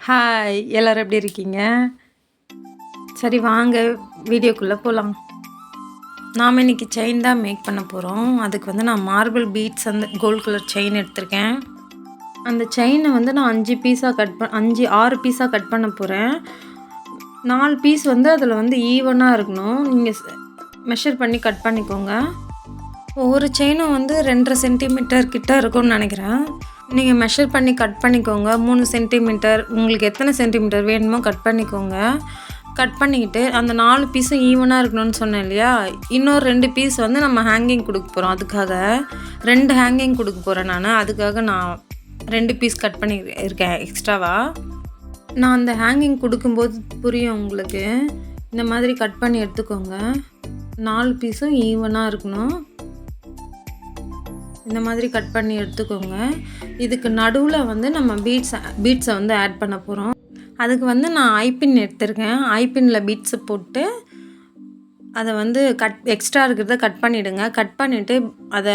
Hi எல்லோரும் எப்படி இருக்கீங்க? சரி வாங்க வீடியோக்குள்ளே போகலாம். நாம் இன்றைக்கி செயின் தான் மேக் பண்ண போகிறோம். அதுக்கு வந்து நான் மார்பிள் பீட்ஸ் அந்த கோல்ட் கலர் செயின் எடுத்திருக்கேன். அந்த செயினை வந்து நான் 6 பீஸாக கட் பண்ண போகிறேன். 4 பீஸ் வந்து அதில் வந்து ஈவனாக இருக்கணும். நீங்கள் மெஷர் பண்ணி கட் பண்ணிக்கோங்க. ஒவ்வொரு செயினும் வந்து 2.5 சென்டிமீட்டர் கிட்ட இருக்கும்னு நினைக்கிறேன். நீங்கள் மெஷர் பண்ணி கட் பண்ணிக்கோங்க. 3 சென்டிமீட்டர் உங்களுக்கு எத்தனை சென்டிமீட்டர் வேணுமோ கட் பண்ணிக்கோங்க. கட் பண்ணிக்கிட்டு அந்த 4 பீஸும் ஈவனாக இருக்கணும்னு சொன்னேன் இல்லையா, இன்னொரு 2 பீஸ் வந்து நம்ம ஹேங்கிங் கொடுக்க போகிறோம். அதுக்காக 2 ஹேங்கிங் கொடுக்க போகிறேன் நான். அதுக்காக நான் 2 பீஸ் கட் பண்ணி இருக்கேன் எக்ஸ்ட்ராவாக. நான் அந்த ஹேங்கிங் கொடுக்கும்போது புரியும் உங்களுக்கு. இந்த மாதிரி கட் பண்ணி எடுத்துக்கோங்க. 4 பீஸும் ஈவனாக இருக்கணும். இந்த மாதிரி கட் பண்ணி எடுத்துக்கோங்க. இதுக்கு நடுவில் வந்து நம்ம பீட்ஸை வந்து ஆட் பண்ண போகிறோம். அதுக்கு வந்து நான் ஐபின் எடுத்திருக்கேன். ஐபின்னில் பீட்ஸை போட்டு அதை வந்து எக்ஸ்ட்ரா இருக்கிறத கட் பண்ணிவிடுங்க. கட் பண்ணிவிட்டு அதை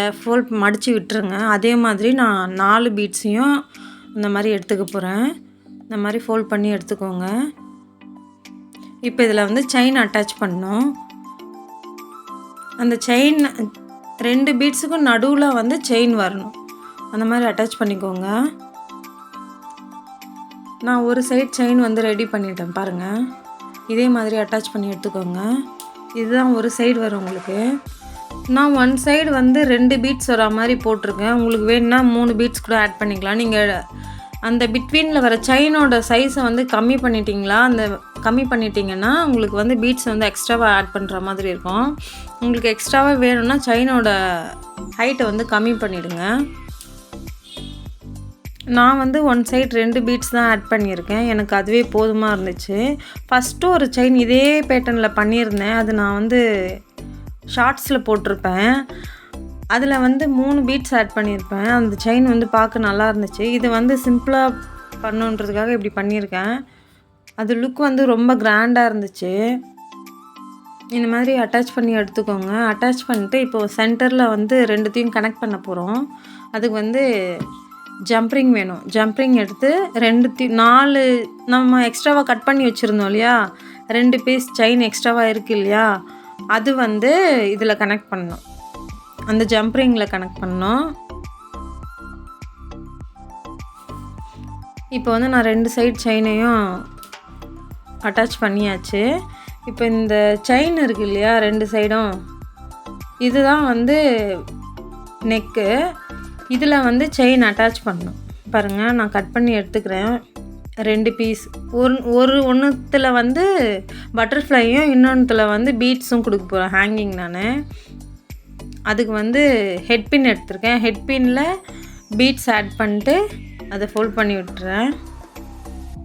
மடித்து விட்டுருங்க. அதே மாதிரி நான் 4 பீட்ஸையும் இந்த மாதிரி எடுத்துக்க போகிறேன். இந்த மாதிரி ஃபோல்ட் பண்ணி எடுத்துக்கோங்க. இப்போ இதில் வந்து செயின் அட்டாச் பண்ணணும். அந்த செயின் 2 பீட்ஸுக்கும் நடுவில் வந்து செயின் வரணும். அந்த மாதிரி அட்டாச் பண்ணிக்கோங்க. நான் ஒரு சைடு செயின் வந்து ரெடி பண்ணிட்டேன் பாருங்கள். இதே மாதிரி அட்டாச் பண்ணி எடுத்துக்கோங்க. இதுதான் ஒரு சைடு வரும் உங்களுக்கு. நான் 1 சைடு வந்து 2 பீட்ஸ் வர மாதிரி போட்டிருக்கேன். உங்களுக்கு வேணும்னா 3 பீட்ஸ் கூட ஆட் பண்ணிக்கலாம். நீங்கள் அந்த பிட்வீனில் வர செயினோட சைஸை வந்து கம்மி பண்ணிட்டீங்கன்னா உங்களுக்கு வந்து பீட்ஸ் வந்து எக்ஸ்ட்ராவாக ஆட் பண்ணுற மாதிரி இருக்கும். உங்களுக்கு எக்ஸ்ட்ராவாக வேணும்னா செயினோட ஹைட்டை வந்து கம்மி பண்ணிவிடுங்க. நான் வந்து 1 சைடு 2 பீட்ஸ் தான் ஆட் பண்ணியிருக்கேன். எனக்கு அதுவே போதுமாக இருந்துச்சு. ஃபஸ்ட்டு ஒரு செயின் இதே பேட்டர்னில் பண்ணியிருந்தேன். அது நான் வந்து ஷார்ட்ஸில் போட்டிருப்பேன். அதில் வந்து 3 பீட்ஸ் ஆட் பண்ணியிருப்பேன். அந்த செயின் வந்து பார்க்க நல்லா இருந்துச்சு. இது வந்து சிம்பிளாக பண்ணுன்றதுக்காக இப்படி பண்ணியிருக்கேன். அது லுக் வந்து ரொம்ப கிராண்டாக இருந்துச்சு. இந்த மாதிரி அட்டாச் பண்ணி எடுத்துக்கோங்க. அட்டாச் பண்ணிட்டு இப்போது சென்டரில் வந்து 2த்தையும் கனெக்ட் பண்ண போகிறோம். அதுக்கு வந்து ஜம்ப்ரிங் வேணும். ஜம்ப்ரிங் எடுத்து 4 நம்ம எக்ஸ்ட்ராவாக கட் பண்ணி வச்சுருந்தோம் இல்லையா, 2 பீஸ் செயின் எக்ஸ்ட்ராவாக இருக்குது இல்லையா, அது வந்து இதில் கனெக்ட் பண்ணணும். அந்த ஜம்ப்ரிங்கில் கனெக்ட் பண்ணோம். இப்போ வந்து நான் 2 சைடு செயினையும் அட்டாச் பண்ணியாச்சு. இப்போ இந்த செயின் இருக்குது இல்லையா 2 சைடும், இதுதான் வந்து நெக்கு. இதில் வந்து செயின் அட்டாச் பண்ணணும். பாருங்கள், நான் கட் பண்ணி எடுத்துக்கிறேன். 2 பீஸ். ஒன்றுத்தில் வந்து பட்டர்ஃப்ளையும் இன்னொன்றுத்தில் வந்து பீட்ஸும் கொடுக்க போகிறேன் ஹேங்கிங். நான் அதுக்கு வந்து ஹெட் பின் எடுத்திருக்கேன். ஹெட் பின்னில் பீட்ஸ் ஆட் பண்ணிட்டு அதை ஃபோல்ட் பண்ணி விட்டுறேன்.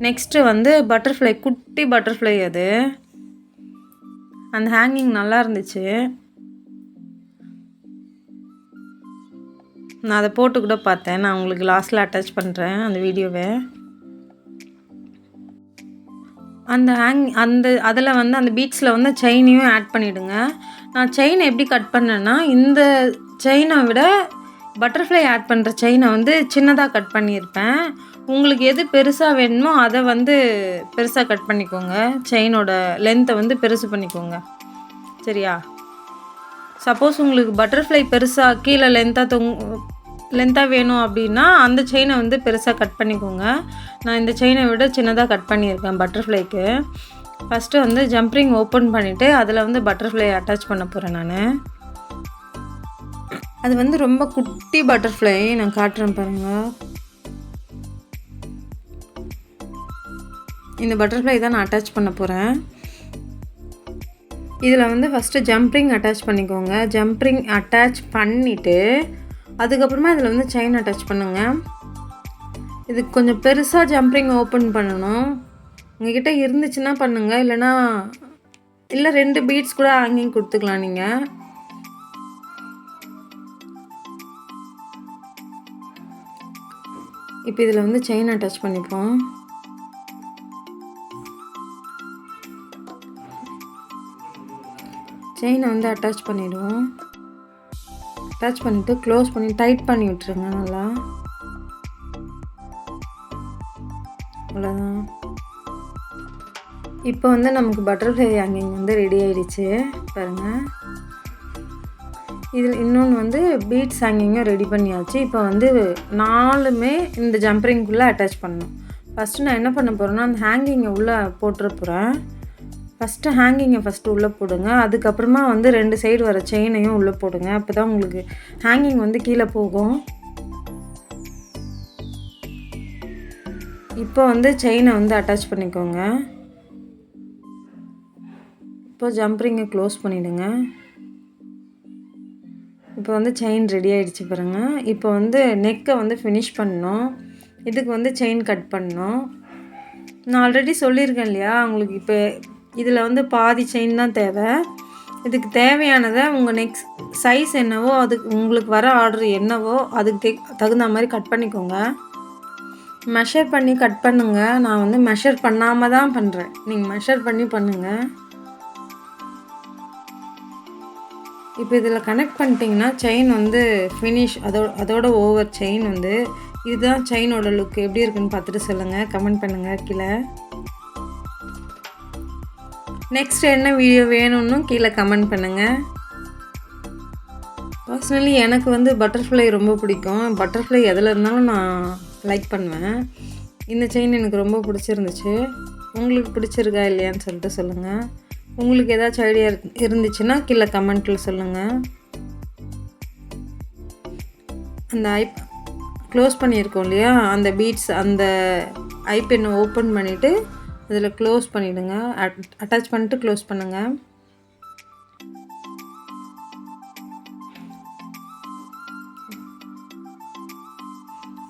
நெக்ஸ்ட்டு வந்து பட்டர்ஃப்ளை, குட்டி பட்டர்ஃப்ளை. அது அந்த ஹேங்கிங் நல்லா இருந்துச்சு. நான் அதை போட்டு கூட பார்த்தேன். நான் உங்களுக்கு லாஸ்ட்டில் அட்டாச் பண்ணுறேன் அந்த வீடியோவை. அதில் வந்து அந்த பீட்ஸில் வந்து செயினையும் ஆட் பண்ணிவிடுங்க. நான் செயினை எப்படி கட் பண்ணேன்னா, இந்த செயினை விட பட்டர்ஃப்ளை ஆட் பண்ணுற செயினை வந்து சின்னதாக கட் பண்ணியிருப்பேன். உங்களுக்கு எது பெருசாக வேணுமோ அதை வந்து பெருசாக கட் பண்ணிக்கோங்க. செயினோட லென்த்தை வந்து பெருசு பண்ணிக்கோங்க. சரியா? சப்போஸ் உங்களுக்கு பட்டர்ஃப்ளை பெருசாக கீழே லென்த்தாக வேணும் அப்படின்னா அந்த செயினை வந்து பெருசாக கட் பண்ணிக்கோங்க. நான் இந்த செயினை விட சின்னதாக கட் பண்ணியிருக்கேன் பட்டர்ஃப்ளைக்கு. ஃபஸ்ட்டு வந்து ஜம்ப்ரிங் ஓப்பன் பண்ணிவிட்டு அதில் வந்து பட்டர்ஃப்ளை அட்டாச் பண்ண போகிறேன் நான். அது வந்து ரொம்ப குட்டி பட்டர்ஃப்ளை. நான் காட்டுறேன் பாருங்கள். இந்த பட்டர்ஃப்ளை தான் நான் அட்டாச் பண்ண போகிறேன். இதில் வந்து ஃபஸ்ட்டு ஜம்ப்ரிங் அட்டாச் பண்ணிக்கோங்க. ஜம்ப்ரிங் அட்டாச் பண்ணிவிட்டு அதுக்கப்புறமா இதில் வந்து செயின் அட்டாச் பண்ணுங்கள். இதுக்கு கொஞ்சம் பெருசாக ஜம்ப்ரிங் ஓப்பன் பண்ணணும். உங்கள்கிட்ட இருந்துச்சுன்னா பண்ணுங்கள். இல்லை 2 பீட்ஸ் கூட ஹேங்கிங் கொடுத்துக்கலாம் நீங்கள். இப்போ இதில் வந்து செயின் அட்டாச் பண்ணிப்போம். செயினை வந்து அட்டாச் பண்ணிவிடுவோம். அட்டாச் பண்ணிவிட்டு க்ளோஸ் பண்ணி டைட் பண்ணி விட்டுருங்க. நல்லா அவ்வளோதான். இப்போ வந்து நமக்கு பட்டர்ஃப்ளை ஹேங்கிங் வந்து ரெடி ஆயிடுச்சு பாருங்கள். இதில் இன்னொன்று வந்து பீட்ஸ் ஹேங்கிங்கும் ரெடி பண்ணியாச்சு. இப்போ வந்து 4மே இந்த ஜம்ப்ரிங்குள்ளே அட்டாச் பண்ணணும். ஃபஸ்ட்டு நான் என்ன பண்ண போகிறேன்னா, அந்த ஹேங்கிங்கை உள்ளே போட்டுற போகிறேன். ஃபஸ்ட்டு ஹேங்கிங்கை உள்ளே போடுங்க. அதுக்கப்புறமா வந்து 2 சைடு வர செயினையும் உள்ளே போடுங்க. அப்போ தான் உங்களுக்கு ஹேங்கிங் வந்து கீழே போகும். இப்போ வந்து செயினை வந்து அட்டாச் பண்ணிக்கோங்க. இப்போ ஜம்ப்ரிங்கை க்ளோஸ் பண்ணிவிடுங்க. இப்போ வந்து செயின் ரெடி ஆகிடுச்சு பாருங்கள். இப்போ வந்து நெக்கை வந்து ஃபினிஷ் பண்ணணும். இதுக்கு வந்து செயின் கட் பண்ணணும். நான் ஆல்ரெடி சொல்லியிருக்கேன் இல்லையா, உங்களுக்கு இப்போ இதில் வந்து பாதி செயின் தான் தேவை. இதுக்கு தேவையானதை உங்கள் நெக்ஸ்ட் சைஸ் என்னவோ, அதுக்கு உங்களுக்கு வர ஆர்டர் என்னவோ அதுக்கு தகுந்த மாதிரி கட் பண்ணிக்கோங்க. மெஷர் பண்ணி கட் பண்ணுங்கள். நான் வந்து மெஷர் பண்ணாமல் தான் பண்ணுறேன். நீங்கள் மெஷர் பண்ணி பண்ணுங்கள். இப்போ இதில் கனெக்ட் பண்ணிட்டிங்கன்னா செயின் வந்து ஃபினிஷ் அதோட ஓவர் செயின் வந்து இதுதான் செயினோட லுக் எப்படி இருக்குன்னு பார்த்துட்டு சொல்லுங்கள். கமெண்ட் பண்ணுங்கள் கீழே. நெக்ஸ்ட் என்ன வீடியோ வேணும்னு கீழே கமெண்ட் பண்ணுங்கள். பர்சனலி எனக்கு வந்து பட்டர்ஃப்ளை ரொம்ப பிடிக்கும். பட்டர்ஃப்ளை எதில் இருந்தாலும் நான் லைக் பண்ணுவேன். இந்த செயின் எனக்கு ரொம்ப பிடிச்சிருந்துச்சு. உங்களுக்கு பிடிச்சிருக்கா இல்லையான்னு சொல்லிட்டு சொல்லுங்கள். உங்களுக்கு ஏதாச்சும் ஐடியா இருந்துச்சுன்னா கீழே கமெண்ட்டில் சொல்லுங்கள். அந்த க்ளோஸ் பண்ணியிருக்கோம் இல்லையா, அந்த பீட்ஸ் அந்த ஐபென்னை ஓப்பன் பண்ணிவிட்டு அதில் க்ளோஸ் பண்ணிவிடுங்க. அட்டாச் பண்ணிட்டு க்ளோஸ் பண்ணுங்கள்.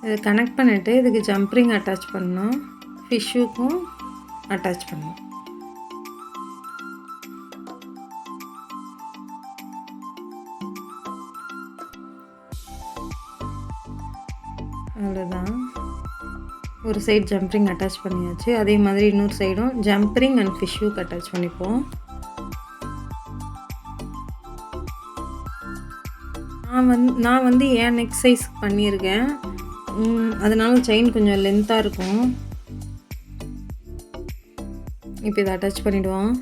இதை கனெக்ட் பண்ணிவிட்டு இதுக்கு ஜம்ப்ரிங் அட்டாச் பண்ணணும். ஃபிஷ்ஷுக்கும் அட்டாச் பண்ணணும். அவ்வளோதான். ஒரு சைடு ஜம்ப்ரிங் அட்டாச் பண்ணியாச்சு. அதே மாதிரி இன்னொரு சைடும் ஜம்ப்ரிங் அண்ட் ஃபிஷ்ஷுக்கு அட்டாச் பண்ணிப்போம். நான் வந்து ஏன் நெக் சைஸ் பண்ணியிருக்கேன். அதனால செயின் கொஞ்சம் லென்த்தாக இருக்கும். இப்போ இதை அட்டாச் பண்ணிவிடுவோம்.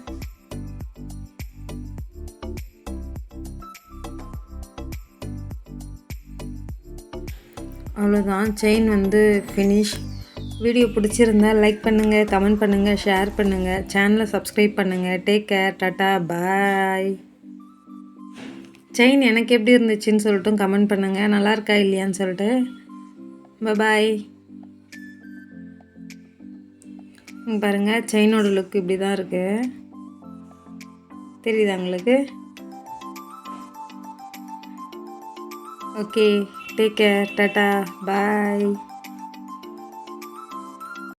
அவ்வளோதான், செயின் வந்து ஃபினிஷ். வீடியோ பிடிச்சிருந்தா லைக் பண்ணுங்கள், கமெண்ட் பண்ணுங்கள், ஷேர் பண்ணுங்கள், சேனலை சப்ஸ்கிரைப் பண்ணுங்கள். டேக் கேர், டாட்டா, பாய். செயின் எனக்கு எப்படி இருந்துச்சுன்னு சொல்லிட்டு கமெண்ட் பண்ணுங்கள். நல்லா இருக்கா இல்லையான்னு சொல்லிட்டு. பாய். பாருங்கள், செயினோட லுக் இப்படி தான் இருக்குது. தெரியுதா உங்களுக்கு? Okay, take care, tata, bye.